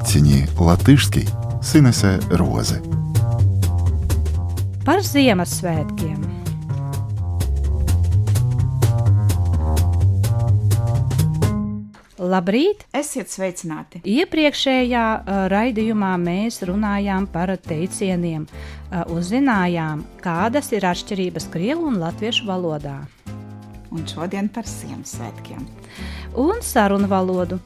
Paciņī latviski Sinese Roze. Par Ziemassvētkiem. Labrīt! Esiet sveicināti! Iepriekšējā raidījumā mēs runājām par teicieniem, uzzinājām, kādas ir atšķirības krievu un latviešu valodā. Un šodien par Ziemassvētkiem. Un sarunu valodu.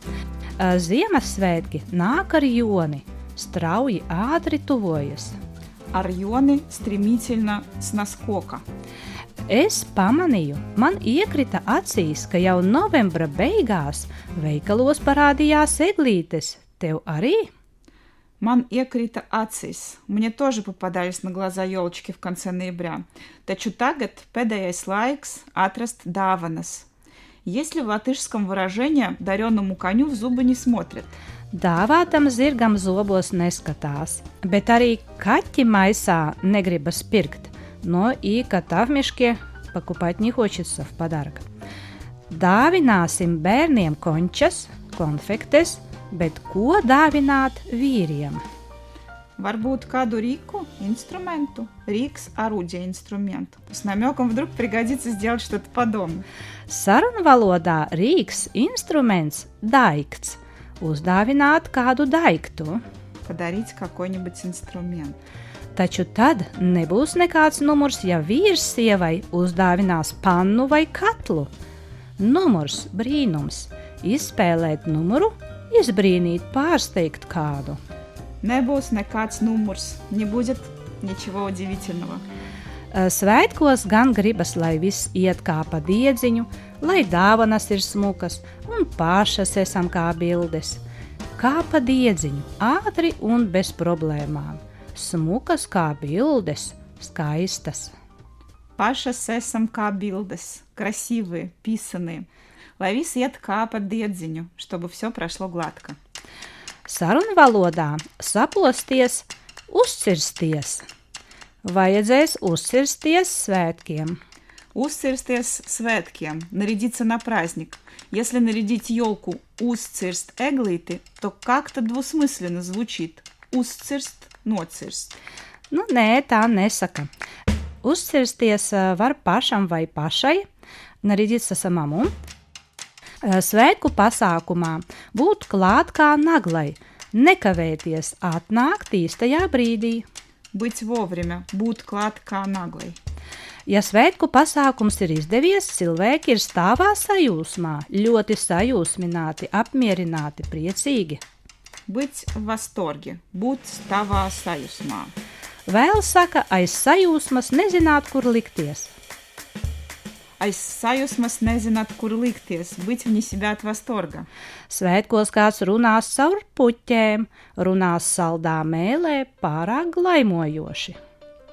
Ziemassvētki nāk ar joni, strauji ātri tuvojas. Ar joni strimительно с наскока. Es pamanīju, man iekrita acīs, ka jau novembra beigās veikalos parādījās eglītes. Tev arī? Man iekrita acīs. Мне тоже попадались на глаза елочки в конце ноября. Taču tagad pēdējais laiks atrast dāvanas. Есть ли в латышском выражение дареному коню в зубы не смотрят? Dāvātam zirgam zobos neskatās, bet arī kaķi maisā negribas pirkt. Но и кота в мешке покупать не хочется в подарок. Dāvināsim bērniem končas, konfektes, bet ko dāvināt vīriem? Varbūt kādu ріку, инструменту. Рикс – орудие, инструмент. С намеком вдруг пригодится сделать что-то подобное. Sarunu valodā rīks, instruments, daikts. Uzdāvināt kādu daiktu. Подарить какой-нибудь инструмент. Taču tad nebūs nekāds numurs, ja vīrs sievai uzdāvinās pannu vai katlu. Numurs, brīnums. Izspēlēt numuru, izbrīnīt, pārsteigt kādu. Nebūs nekāds numurs, не будет ничего удивительного. Svētkos gan gribas, lai viss iet kā pa diedziņu, lai dāvanas ir smukas un pašas esam kā bildes. Kā pa diedziņu, ātri un bez problēmām. Smukas kā bildes, skaistas. Pašas esam kā bildes, красивые, писанные. Lai viss iet kā pa diedziņu, чтобы все прошло гладко. Sarunu valodā saposties, uzcirsties. Vajadzēs uzcirsties svētkiem. Uzcirsties svētkiem, нарядиться на праздник. Если нарядить елку uzcirst eglīti, то как-то двусмысленно звучит. Uzcirst, nocirst. Nu, nē, tā nesaka. Uzcirsties var pašam vai pašai, нарядиться самому. Svētku pasākumā būt klāt kā naglai, nekavēties atnākt īstajā brīdī. Быть вовремя, būt klāt kā naglai. Ja svētku pasākums ir izdevies, cilvēki ir stāvā sajūsmā, ļoti sajūsmināti, apmierināti, priecīgi. Быть в восторге, būt stāvā sajūsmā. Vēl saka, aiz sajūsmas nezināt, kur likties. Aiz sajūsmas nezināt, kur likties, быть вне себя от восторга. Svētkos kāds runās caur puķēm, runās saldā mēlē, pārāk glaimojoši.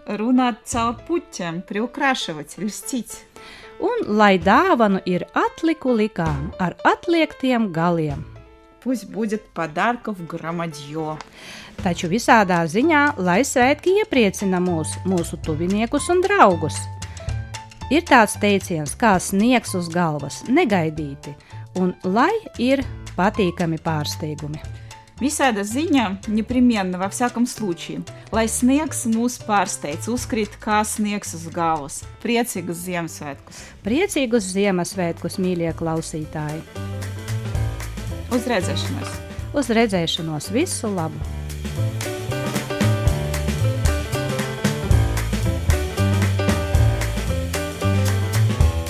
Runāt caur puķiem, приукрашивать, льстить. Un lai dāvanu ir atliku likām ar atliektiem galiem. Пусть будет подарков громадье. Taču visādā ziņā, lai svētki iepriecina mūsu tuviniekus un draugus. Ir tāds teiciens, kā sniegs uz galvas, negaidīti, un lai ir patīkami pārsteigumi. Visāda ziņa непременно, во всяком случае, lai sniegs mūs pārsteidz, uzkrīt kā sniegs uz galvas. Priecīgus Ziemassvētkus! Priecīgus Ziemassvētkus, mīļie klausītāji! Uz redzēšanos! Uz redzēšanos, visu labu!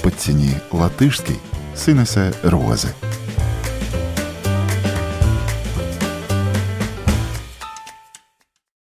Paciņī latviski Sinese Roze.